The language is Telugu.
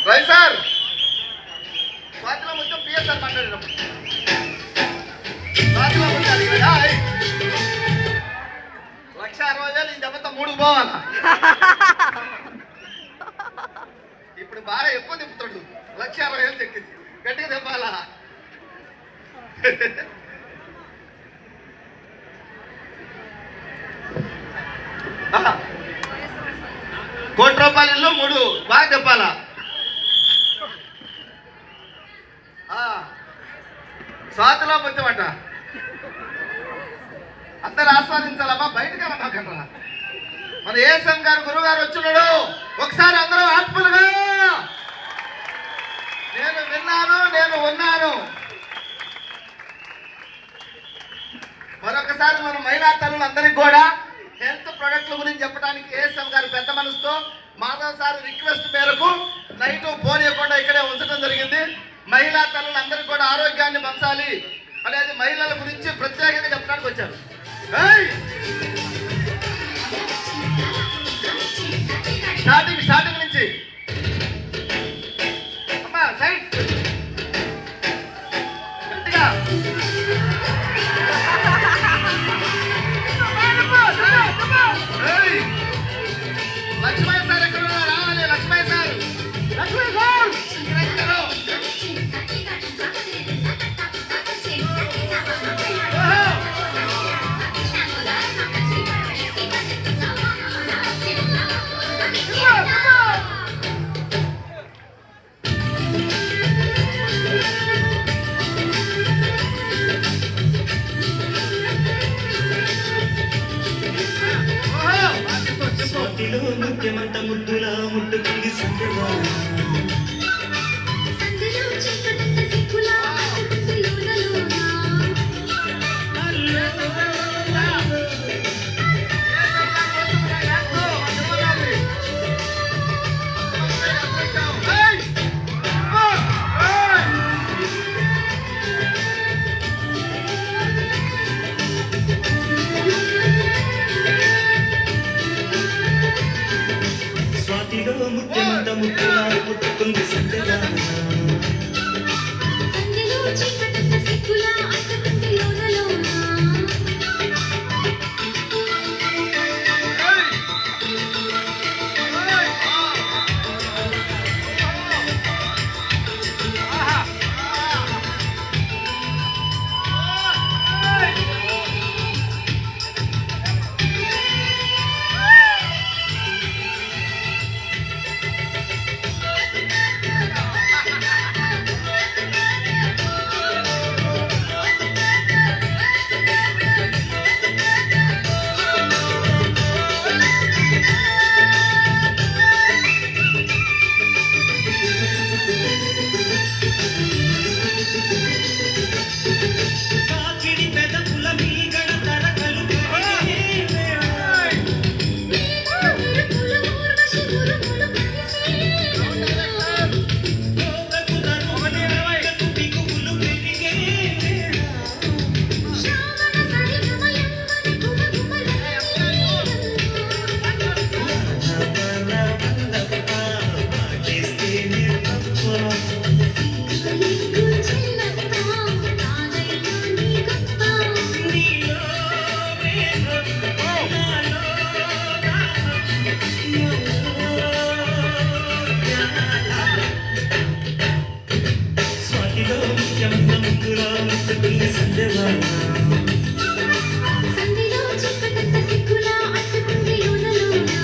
రై సార్ స్వాతిలో మొత్తం పిఎస్ఆర్ మాట్లాడినాం. స్వాతిలో మొత్తం అడిగాడా 1,60,000 ఈ దెబ్బతో 3 పోవాలా? ఇప్పుడు బాగా ఎక్కువ తిప్పుతాడు. 1,60,000 చెక్కింది గట్టిగా తెప్పాలా? ₹1,00,00,000 ఇల్లు 3 బాగా చెప్పాలా? స్వాతిలో ముత్యమట. అందరు ఆస్వాదించాలమ్మా, బయటకు వెళ్ళమాకరా. మన ఏఎస్ఎం గారు గురువు గారు వచ్చినాడు. ఒకసారి అందరూ ఆత్మలుగా నేను విన్నాను, నేను ఉన్నాను. మరొకసారి మన మహిళా తల్లులందరికీ కూడా హెల్త్ ప్రొడక్ట్ల గురించి చెప్పడానికి ఏఎస్ఎం గారు పెద్ద మనసుతో మాధవ్ సార్ రిక్వెస్ట్ మేరకు నైట్ పోనీయకుండా ఇక్కడే ఉంచడం జరిగింది. మహిళా తల్లులందరికీ కూడా ఆరోగ్యాన్ని పంచాలి అనేది మహిళల గురించి ప్రత్యేకంగా చెప్పడానికి వచ్చారు. స్టార్టింగ్ నుంచి అమ్మా సైడ్ గట్టిగా లక్ష్మయ్య సార్ ఎక్కడ రావాలి? లక్ష్మయ్య సార్ ముఖ్యమంత ముద్దులా ముట్టుకుంది సందులా ముఖ్యమంత ముద్దులా ముట్టుకుంది సందులా స్వాతిలో ముఖ్యమంత ముద్దులా